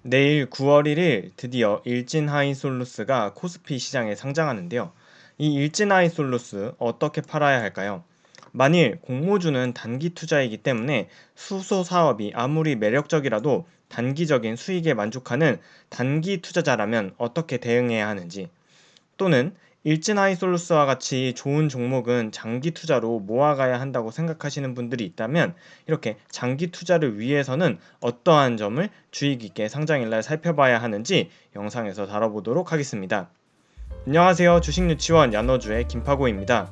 내일 9월 1일 드디어 일진하이솔루스가 코스피 시장에 상장하는데요. 이 일진하이솔루스 어떻게 팔아야 할까요? 만일 공모주는 단기 투자이기 때문에 수소 사업이 아무리 매력적이라도 단기적인 수익에 만족하는 단기 투자자라면 어떻게 대응해야 하는지, 또는 일진하이솔루스와 같이 좋은 종목은 장기 투자로 모아가야 한다고 생각하시는 분들이 있다면 이렇게 장기 투자를 위해서는 어떠한 점을 주의 깊게 상장일날 살펴봐야 하는지 영상에서 다뤄보도록 하겠습니다. 안녕하세요. 주식유치원 야너주의 김파고입니다.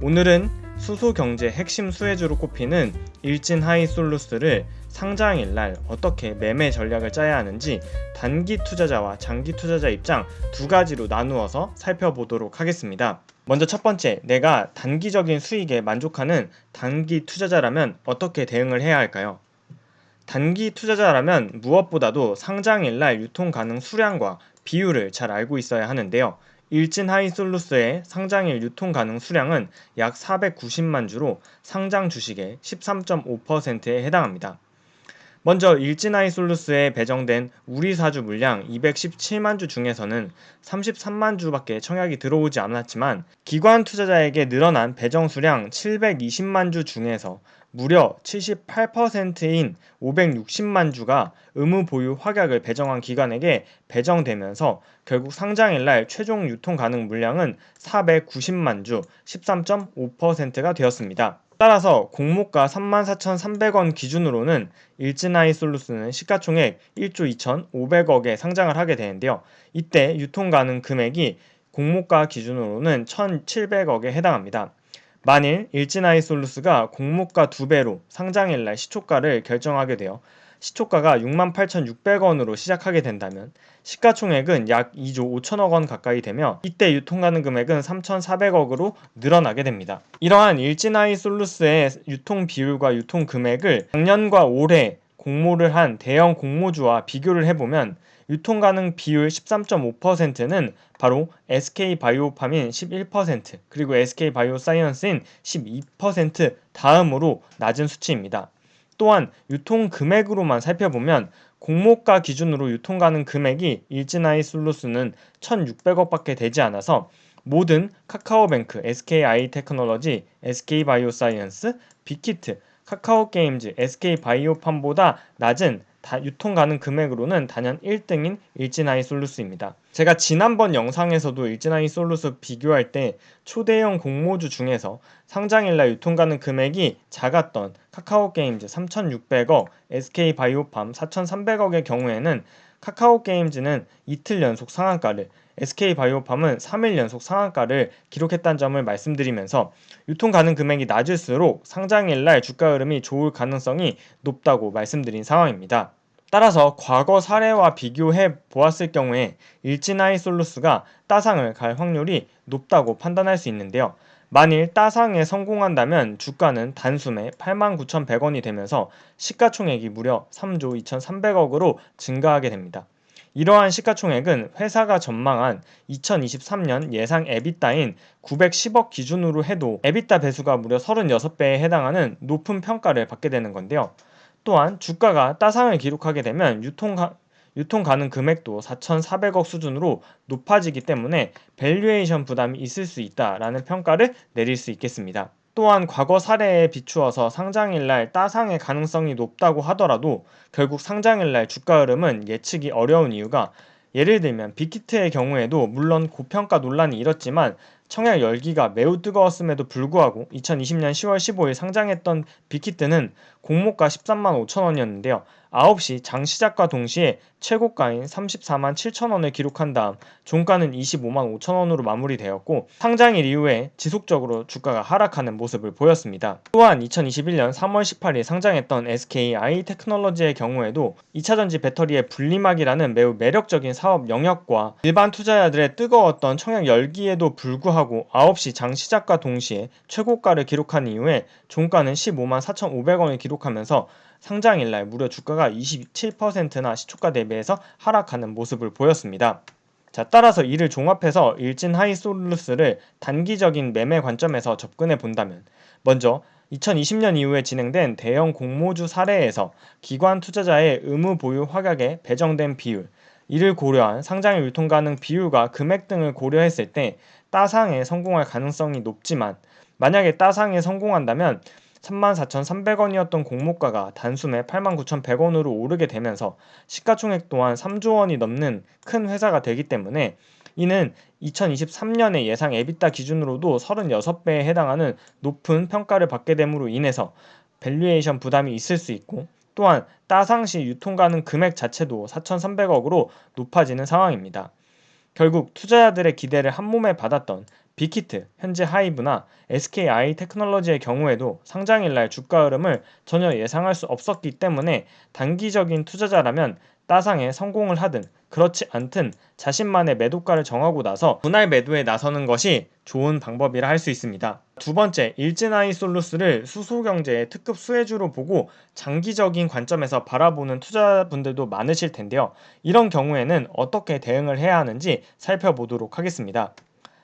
오늘은 수소경제 핵심 수혜주로 꼽히는 일진하이솔루스를 상장일날 어떻게 매매 전략을 짜야 하는지 단기 투자자와 장기 투자자 입장 두 가지로 나누어서 살펴보도록 하겠습니다. 먼저 첫 번째, 내가 단기적인 수익에 만족하는 단기 투자자라면 어떻게 대응을 해야 할까요? 단기 투자자라면 무엇보다도 상장일날 유통 가능 수량과 비율을 잘 알고 있어야 하는데요. 일진하이솔루스의 상장일 유통 가능 수량은 약 490만 주로 상장 주식의 13.5%에 해당합니다. 먼저 일진하이솔루스에 배정된 우리사주 물량 217만 주 중에서는 33만 주밖에 청약이 들어오지 않았지만 기관 투자자에게 늘어난 배정 수량 720만 주 중에서 무려 78%인 560만 주가 의무 보유 확약을 배정한 기관에게 배정되면서 결국 상장일날 최종 유통 가능 물량은 490만 주 13.5%가 되었습니다. 따라서 공모가 34,300원 기준으로는 일진하이솔루스는 시가총액 1조 2,500억에 상장을 하게 되는데요. 이때 유통 가능 금액이 공모가 기준으로는 1,700억에 해당합니다. 만일 일진하이솔루스가 공모가 2배로 상장일날 시초가를 결정하게 되어 시초가가 68,600원으로 시작하게 된다면 시가총액은 약 2조 5천억 원 가까이 되며 이때 유통가능 금액은 3,400억으로 늘어나게 됩니다. 이러한 일진하이솔루스의 유통 비율과 유통 금액을 작년과 올해 공모를 한 대형 공모주와 비교를 해보면 유통 가능 비율 13.5%는 바로 SK바이오팜인 11%, 그리고 SK바이오사이언스인 12% 다음으로 낮은 수치입니다. 또한 유통 금액으로만 살펴보면 공모가 기준으로 유통 가능 금액이 일진하이솔루스는 1,600억밖에 되지 않아서 모든 카카오뱅크, SK아이테크놀로지, SK바이오사이언스, 빅히트, 카카오게임즈, SK바이오팜보다 낮은 유통 가능 금액으로는 단연 1등인 일진하이솔루스입니다. 제가 지난번 영상에서도 일진하이솔루스 비교할 때 초대형 공모주 중에서 상장일날 유통 가능 금액이 작았던 카카오게임즈 3,600억, SK바이오팜 4,300억의 경우에는 카카오게임즈는 이틀 연속 상한가를, SK바이오팜은 3일 연속 상한가를 기록했다는 점을 말씀드리면서 유통 가능 금액이 낮을수록 상장일날 주가 흐름이 좋을 가능성이 높다고 말씀드린 상황입니다. 따라서 과거 사례와 비교해 보았을 경우에 일진하이솔루스가 따상을 갈 확률이 높다고 판단할 수 있는데요. 만일 따상에 성공한다면 주가는 단숨에 89,100원이 되면서 시가총액이 무려 3조 2,300억으로 증가하게 됩니다. 이러한 시가총액은 회사가 전망한 2023년 예상 에비타인 910억 기준으로 해도 에비타 배수가 무려 36배에 해당하는 높은 평가를 받게 되는 건데요. 또한 주가가 따상을 기록하게 되면 유통 가능 금액도 4,400억 수준으로 높아지기 때문에 밸류에이션 부담이 있을 수 있다라는 평가를 내릴 수 있겠습니다. 또한 과거 사례에 비추어서 상장일날 따상의 가능성이 높다고 하더라도 결국 상장일날 주가 흐름은 예측이 어려운 이유가, 예를 들면 빅히트의 경우에도 물론 고평가 논란이 일었지만 청약 열기가 매우 뜨거웠음에도 불구하고 2020년 10월 15일 상장했던 빅히트는 공모가 13만 5천 원이었는데요. 9시 장 시작과 동시에 최고가인 34만 7천 원을 기록한 다음 종가는 25만 5천 원으로 마무리되었고 상장일 이후에 지속적으로 주가가 하락하는 모습을 보였습니다. 또한 2021년 3월 18일 상장했던 SK아이테크놀로지의 경우에도 2차전지 배터리의 분리막이라는 매우 매력적인 사업 영역과 일반 투자자들의 뜨거웠던 청약 열기에도 불구하고 9시 장 시작과 동시에 최고가를 기록한 이후에 종가는 15만 4,500원을 기록하면서 상장일날 무려 주가가 27%나 시초가 대비해서 하락하는 모습을 보였습니다. 자, 따라서 이를 종합해서 일진하이솔루스를 단기적인 매매 관점에서 접근해 본다면 먼저 2020년 이후에 진행된 대형 공모주 사례에서 기관 투자자의 의무 보유 확약에 배정된 비율, 이를 고려한 상장의 유통 가능 비율과 금액 등을 고려했을 때 따상에 성공할 가능성이 높지만, 만약에 따상에 성공한다면 34,300원이었던 공모가가 단숨에 89,100원으로 오르게 되면서 시가총액 또한 3조 원이 넘는 큰 회사가 되기 때문에, 이는 2023년의 예상 에비타 기준으로도 36배에 해당하는 높은 평가를 받게 됨으로 인해서 밸류에이션 부담이 있을 수 있고, 또한 따상 시 유통 가능 금액 자체도 4,300억으로 높아지는 상황입니다. 결국 투자자들의 기대를 한몸에 받았던 빅히트, 현재 하이브나 SKI 테크놀로지의 경우에도 상장일날 주가 흐름을 전혀 예상할 수 없었기 때문에, 단기적인 투자자라면 따상에 성공을 하든 그렇지 않든 자신만의 매도가를 정하고 나서 분할 매도에 나서는 것이 좋은 방법이라 할 수 있습니다. 두 번째, 일진아이솔루스를 수소경제의 특급 수혜주로 보고 장기적인 관점에서 바라보는 투자분들도 많으실 텐데요. 이런 경우에는 어떻게 대응을 해야 하는지 살펴보도록 하겠습니다.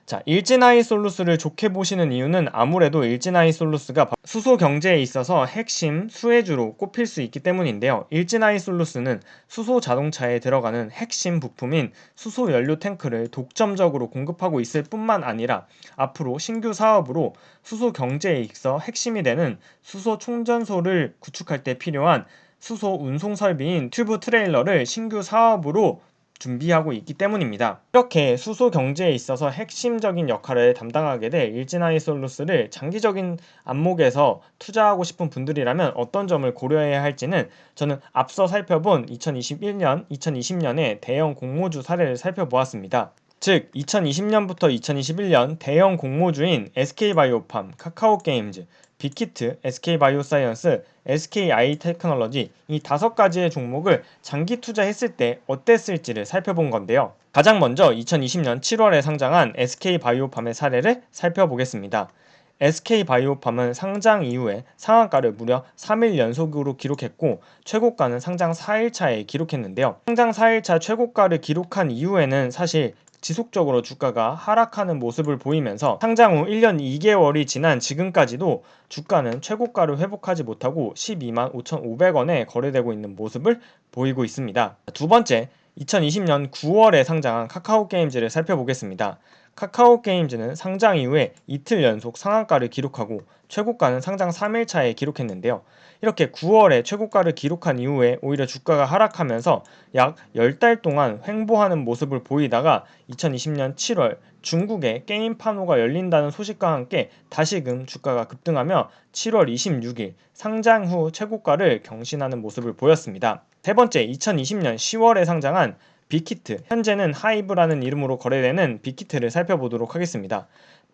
자, 일진아이솔루스를 좋게 보시는 이유는 아무래도 일진아이솔루스가 수소 경제에 있어서 핵심 수혜주로 꼽힐 수 있기 때문인데요. 일진아이솔루스는 수소 자동차에 들어가는 핵심 부품인 수소 연료 탱크를 독점적으로 공급하고 있을 뿐만 아니라, 앞으로 신규 사업으로 수소 경제에 있어 핵심이 되는 수소 충전소를 구축할 때 필요한 수소 운송 설비인 튜브 트레일러를 신규 사업으로 준비하고 있기 때문입니다. 이렇게 수소 경제에 있어서 핵심적인 역할을 담당하게 될 일진아이솔루스를 장기적인 안목에서 투자하고 싶은 분들이라면 어떤 점을 고려해야 할지는 저는 앞서 살펴본 2021년, 2020년의 대형 공모주 사례를 살펴보았습니다. 즉 2020년부터 2021년 대형 공모주인 SK바이오팜, 카카오게임즈, 빅히트, SK바이오사이언스, SKI 테크놀로지, 이 5가지의 종목을 장기 투자했을 때 어땠을지를 살펴본 건데요. 가장 먼저 2020년 7월에 상장한 SK바이오팜의 사례를 살펴보겠습니다. SK바이오팜은 상장 이후에 상한가를 무려 3일 연속으로 기록했고, 최고가는 상장 4일차에 기록했는데요. 상장 4일차 최고가를 기록한 이후에는 사실 지속적으로 주가가 하락하는 모습을 보이면서 상장 후 1년 2개월이 지난 지금까지도 주가는 최고가를 회복하지 못하고 12만 5,500원에 거래되고 있는 모습을 보이고 있습니다. 두 번째, 2020년 9월에 상장한 카카오게임즈를 살펴보겠습니다. 카카오게임즈는 상장 이후에 이틀 연속 상한가를 기록하고 최고가는 상장 3일차에 기록했는데요. 이렇게 9월에 최고가를 기록한 이후에 오히려 주가가 하락하면서 약 10달 동안 횡보하는 모습을 보이다가 2020년 7월 중국에 게임 판호가 열린다는 소식과 함께 다시금 주가가 급등하며 7월 26일 상장 후 최고가를 경신하는 모습을 보였습니다. 세 번째, 2020년 10월에 상장한 빅히트, 현재는 하이브라는 이름으로 거래되는 빅히트를 살펴보도록 하겠습니다.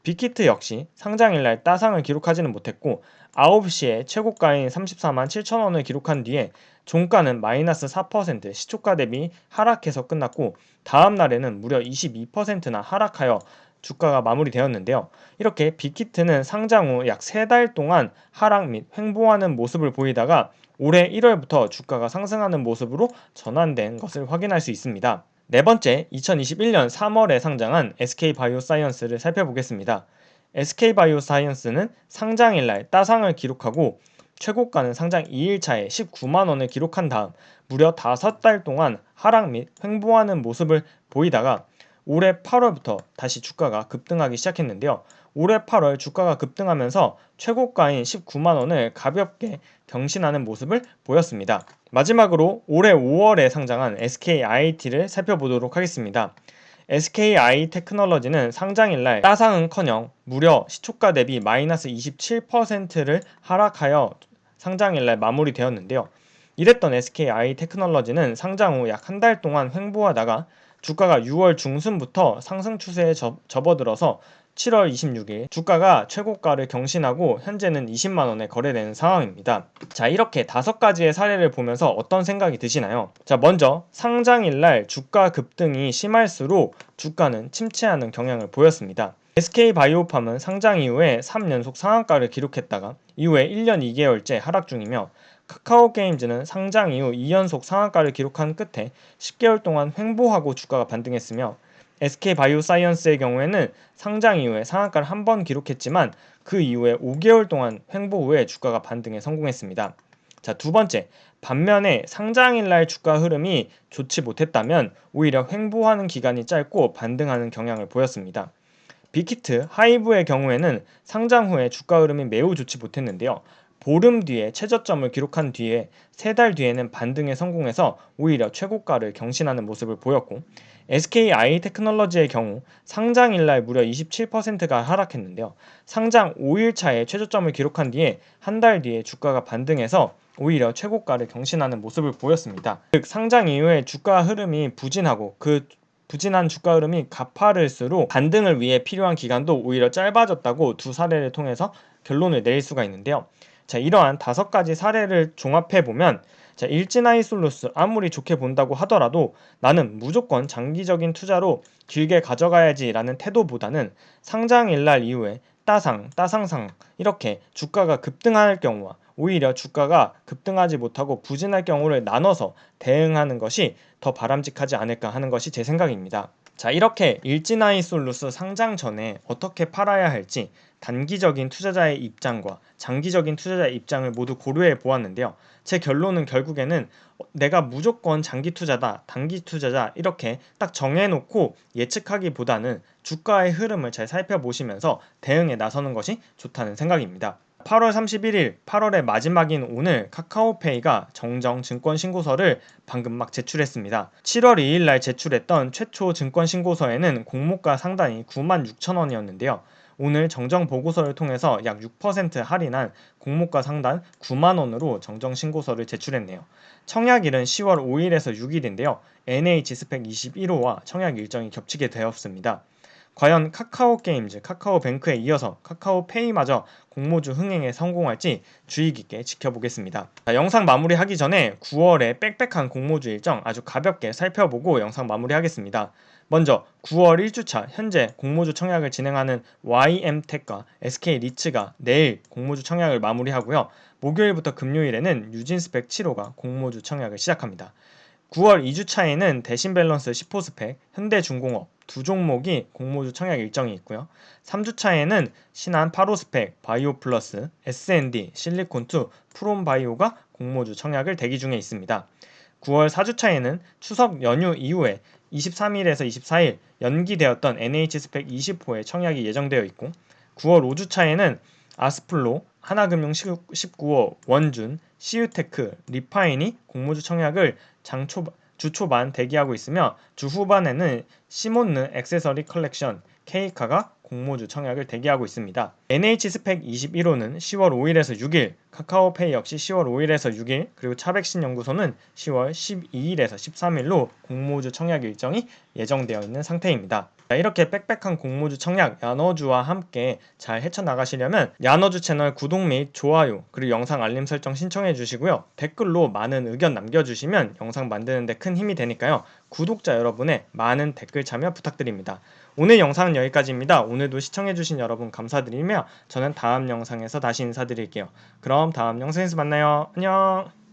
빅히트 역시 상장일날 따상을 기록하지는 못했고 9시에 최고가인 34만 7천원을 기록한 뒤에 종가는 마이너스 4% 시초가 대비 하락해서 끝났고, 다음 날에는 무려 22%나 하락하여 주가가 마무리되었는데요. 이렇게 빅히트는 상장 후 약 3달 동안 하락 및 횡보하는 모습을 보이다가 올해 1월부터 주가가 상승하는 모습으로 전환된 것을 확인할 수 있습니다. 네 번째, 2021년 3월에 상장한 SK바이오사이언스를 살펴보겠습니다. SK바이오사이언스는 상장일날 따상을 기록하고 최고가는 상장 2일차에 19만원을 기록한 다음 무려 5달 동안 하락 및 횡보하는 모습을 보이다가 올해 8월부터 다시 주가가 급등하기 시작했는데요. 올해 8월 주가가 급등하면서 최고가인 19만원을 가볍게 경신하는 모습을 보였습니다. 마지막으로 올해 5월에 상장한 SKIT를 살펴보도록 하겠습니다. SKI 테크놀로지는 상장일날 따상은커녕 무려 시초가 대비 마이너스 27%를 하락하여 상장일날 마무리되었는데요. 이랬던 SKI 테크놀로지는 상장 후 약 한 달 동안 횡보하다가 주가가 6월 중순부터 상승 추세에 접어들어서 7월 26일 주가가 최고가를 경신하고 현재는 20만원에 거래되는 상황입니다. 자, 이렇게 5가지의 사례를 보면서 어떤 생각이 드시나요? 자, 먼저 상장일날 주가 급등이 심할수록 주가는 침체하는 경향을 보였습니다. SK바이오팜은 상장 이후에 3연속 상한가를 기록했다가 이후에 1년 2개월째 하락 중이며, 카카오게임즈는 상장 이후 2연속 상한가를 기록한 끝에 10개월 동안 횡보하고 주가가 반등했으며, SK바이오사이언스의 경우에는 상장 이후에 상한가를 한 번 기록했지만 그 이후에 5개월 동안 횡보 후에 주가가 반등에 성공했습니다. 자, 두 번째, 반면에 상장일날 주가 흐름이 좋지 못했다면 오히려 횡보하는 기간이 짧고 반등하는 경향을 보였습니다. 빅히트, 하이브의 경우에는 상장 후에 주가 흐름이 매우 좋지 못했는데요. 보름 뒤에 최저점을 기록한 뒤에 3달 뒤에는 반등에 성공해서 오히려 최고가를 경신하는 모습을 보였고, SKI 테크놀로지의 경우 상장일날 무려 27%가 하락했는데요. 상장 5일 차에 최저점을 기록한 뒤에 한 달 뒤에 주가가 반등해서 오히려 최고가를 경신하는 모습을 보였습니다. 즉 상장 이후에 주가 흐름이 부진하고 그 부진한 주가 흐름이 가파를수록 반등을 위해 필요한 기간도 오히려 짧아졌다고 두 사례를 통해서 결론을 내릴 수가 있는데요. 자, 이러한 5가지 사례를 종합해 보면 일진하이솔루스 아무리 좋게 본다고 하더라도 나는 무조건 장기적인 투자로 길게 가져가야지라는 태도보다는 상장일날 이후에 따상상 이렇게 주가가 급등할 경우와 오히려 주가가 급등하지 못하고 부진할 경우를 나눠서 대응하는 것이 더 바람직하지 않을까 하는 것이 제 생각입니다. 자, 이렇게 일진하이솔루스 상장 전에 어떻게 팔아야 할지 단기적인 투자자의 입장과 장기적인 투자자의 입장을 모두 고려해 보았는데요. 제 결론은 결국에는 내가 무조건 장기 투자다, 단기 투자자 이렇게 딱 정해놓고 예측하기보다는 주가의 흐름을 잘 살펴보시면서 대응에 나서는 것이 좋다는 생각입니다. 8월 31일, 8월의 마지막인 오늘 카카오페이가 정정 증권 신고서를 방금 막 제출했습니다. 7월 2일 날 제출했던 최초 증권 신고서에는 공모가 상단이 96,000원이었는데요. 오늘 정정 보고서를 통해서 약 6% 할인한 공모가 상단 9만원으로 정정 신고서를 제출했네요. 청약일은 10월 5일에서 6일인데요. NH 스펙 21호와 청약 일정이 겹치게 되었습니다. 과연 카카오게임즈, 카카오뱅크에 이어서 카카오페이마저 공모주 흥행에 성공할지 주의 깊게 지켜보겠습니다. 자, 영상 마무리하기 전에 9월에 빽빽한 공모주 일정 아주 가볍게 살펴보고 영상 마무리하겠습니다. 먼저 9월 1주차 현재 공모주 청약을 진행하는 YM텍과 SK리츠가 내일 공모주 청약을 마무리하고요. 목요일부터 금요일에는 유진스펙 7호가 공모주 청약을 시작합니다. 9월 2주차에는 대신밸런스 10호 스펙, 현대중공업 두 종목이 공모주 청약 일정이 있고요. 3주차에는 신한 8호 스펙, 바이오플러스, S&D, 실리콘2, 프롬바이오가 공모주 청약을 대기 중에 있습니다. 9월 4주차에는 추석 연휴 이후에 23일에서 24일 연기되었던 NH스펙 20호의 청약이 예정되어 있고 9월 5주차에는 아스플로, 하나금융 19호, 원준, CU테크, 리파인이 공모주 청약을 주 초반 대기하고 있으며 주 후반에는 시몬느 액세서리 컬렉션, 케이카가 공모주 청약을 대기하고 있습니다. NH스펙 21호는 10월 5일에서 6일, 카카오페이 역시 10월 5일에서 6일, 그리고 차백신연구소는 10월 12일에서 13일로 공모주 청약 일정이 예정되어 있는 상태입니다. 이렇게 빽빽한 공모주 청약 야너주와 함께 잘 헤쳐나가시려면 야너주 채널 구독 및 좋아요 그리고 영상 알림 설정 신청해 주시고요. 댓글로 많은 의견 남겨주시면 영상 만드는 데 큰 힘이 되니까요. 구독자 여러분의 많은 댓글 참여 부탁드립니다. 오늘 영상은 여기까지입니다. 오늘도 시청해주신 여러분 감사드리며 저는 다음 영상에서 다시 인사드릴게요. 그럼 다음 영상에서 만나요. 안녕.